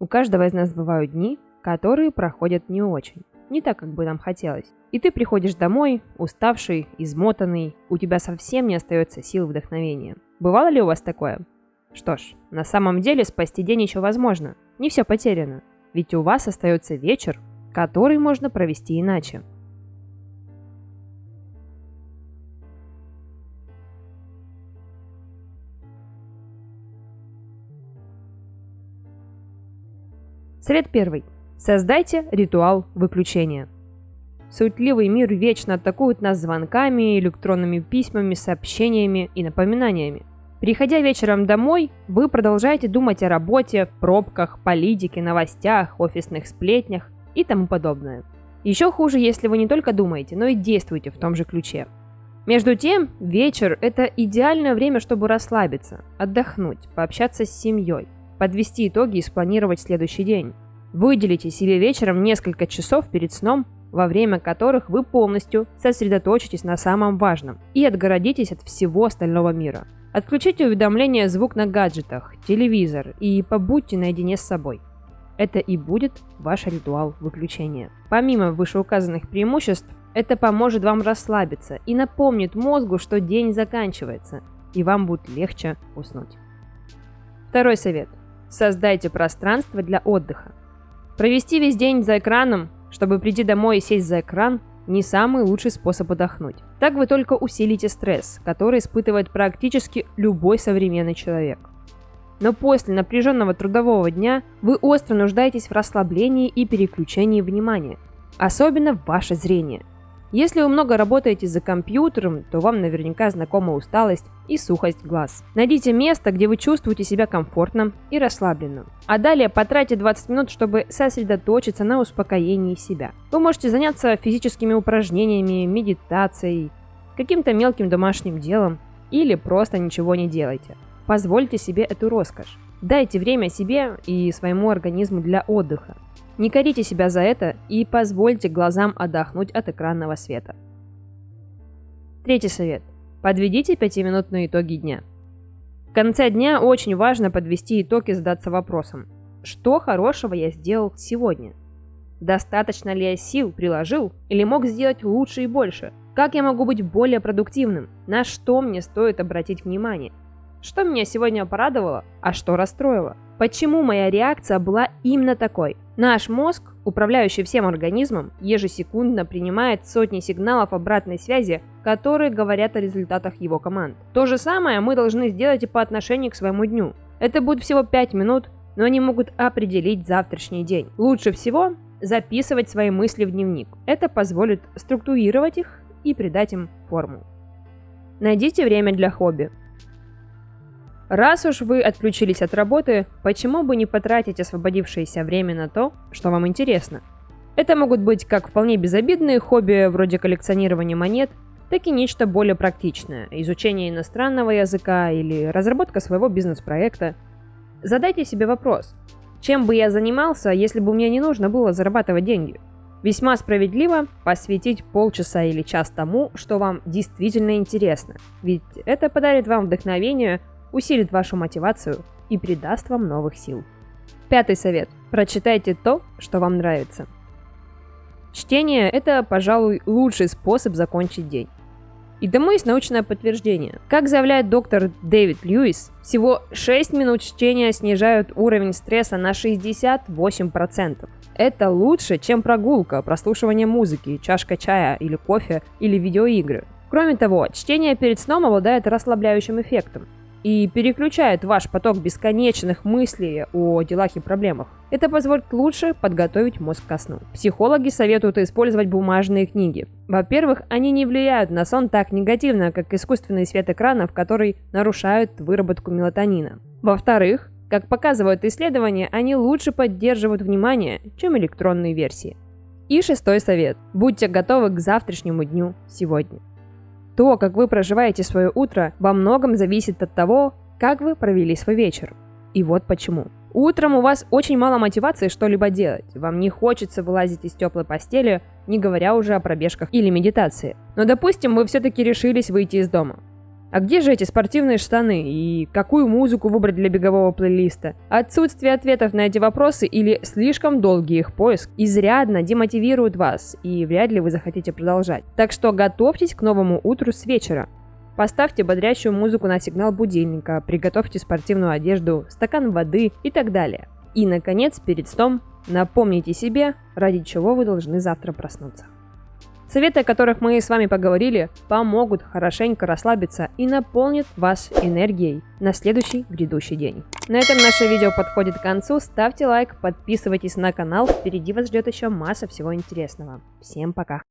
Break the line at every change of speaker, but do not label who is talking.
У каждого из нас бывают дни, которые проходят не очень, не так, как бы нам хотелось. И ты приходишь домой, уставший, измотанный, у тебя совсем не остается сил и вдохновения. Бывало ли у вас такое? Что ж, на самом деле спасти день еще возможно, не все потеряно, ведь у вас остается вечер, который можно провести иначе. Совет первый. Создайте ритуал выключения. Суетливый мир вечно атакует нас звонками, электронными письмами, сообщениями и напоминаниями. Приходя вечером домой, вы продолжаете думать о работе, пробках, политике, новостях, офисных сплетнях и тому подобное. Еще хуже, если вы не только думаете, но и действуете в том же ключе. Между тем, вечер – это идеальное время, чтобы расслабиться, отдохнуть, пообщаться с семьей, подвести итоги и спланировать следующий день. Выделите себе вечером несколько часов перед сном, во время которых вы полностью сосредоточитесь на самом важном и отгородитесь от всего остального мира. Отключите уведомления, звук на гаджетах, телевизор и побудьте наедине с собой. Это и будет ваш ритуал выключения. Помимо вышеуказанных преимуществ, это поможет вам расслабиться и напомнит мозгу, что день заканчивается, и вам будет легче уснуть. Второй совет. Создайте пространство для отдыха. Провести весь день за экраном, чтобы прийти домой и сесть за экран, не самый лучший способ отдохнуть. Так вы только усилите стресс, который испытывает практически любой современный человек. Но после напряженного трудового дня вы остро нуждаетесь в расслаблении и переключении внимания, особенно в ваше зрение. Если вы много работаете за компьютером, то вам наверняка знакома усталость и сухость глаз. Найдите место, где вы чувствуете себя комфортно и расслабленно. А далее потратьте 20 минут, чтобы сосредоточиться на успокоении себя. Вы можете заняться физическими упражнениями, медитацией, каким-то мелким домашним делом или просто ничего не делайте. Позвольте себе эту роскошь. Дайте время себе и своему организму для отдыха. Не корите себя за это и позвольте глазам отдохнуть от экранного света. Третий совет. Подведите 5-минутные итоги дня. В конце дня очень важно подвести итог и задаться вопросом: что хорошего я сделал сегодня? Достаточно ли я сил приложил или мог сделать лучше и больше? Как я могу быть более продуктивным? На что мне стоит обратить внимание? Что меня сегодня порадовало, а что расстроило? Почему моя реакция была именно такой? Наш мозг, управляющий всем организмом, ежесекундно принимает сотни сигналов обратной связи, которые говорят о результатах его команд. То же самое мы должны сделать и по отношению к своему дню. Это будет всего 5 минут, но они могут определить завтрашний день. Лучше всего записывать свои мысли в дневник. Это позволит структурировать их и придать им форму. Найдите время для хобби. Раз уж вы отключились от работы, почему бы не потратить освободившееся время на то, что вам интересно? Это могут быть как вполне безобидные хобби, вроде коллекционирования монет, так и нечто более практичное – изучение иностранного языка или разработка своего бизнес-проекта. Задайте себе вопрос: чем бы я занимался, если бы мне не нужно было зарабатывать деньги? Весьма справедливо посвятить полчаса или час тому, что вам действительно интересно, ведь это подарит вам вдохновение, усилит вашу мотивацию и придаст вам новых сил. Пятый совет. Прочитайте то, что вам нравится. Чтение – это, пожалуй, лучший способ закончить день. И тому есть научное подтверждение. Как заявляет доктор Дэвид Льюис, всего 6 минут чтения снижают уровень стресса на 68%. Это лучше, чем прогулка, прослушивание музыки, чашка чая или кофе или видеоигры. Кроме того, чтение перед сном обладает расслабляющим эффектом и переключает ваш поток бесконечных мыслей о делах и проблемах. Это позволит лучше подготовить мозг ко сну. Психологи советуют использовать бумажные книги. Во-первых, они не влияют на сон так негативно, как искусственный свет экранов, который нарушает выработку мелатонина. Во-вторых, как показывают исследования, они лучше поддерживают внимание, чем электронные версии. И шестой совет. Будьте готовы к завтрашнему дню сегодня. То, как вы проживаете свое утро, во многом зависит от того, как вы провели свой вечер. И вот почему. Утром у вас очень мало мотивации что-либо делать. Вам не хочется вылазить из теплой постели, не говоря уже о пробежках или медитации. Но, допустим, вы все-таки решились выйти из дома. А где же эти спортивные штаны? И какую музыку выбрать для бегового плейлиста? Отсутствие ответов на эти вопросы или слишком долгий их поиск изрядно демотивируют вас, и вряд ли вы захотите продолжать. Так что готовьтесь к новому утру с вечера. Поставьте бодрящую музыку на сигнал будильника, приготовьте спортивную одежду, стакан воды и так далее. И, наконец, перед сном напомните себе, ради чего вы должны завтра проснуться. Советы, о которых мы с вами поговорили, помогут хорошенько расслабиться и наполнят вас энергией на следующий грядущий день. На этом наше видео подходит к концу. Ставьте лайк, подписывайтесь на канал. Впереди вас ждет еще масса всего интересного. Всем пока!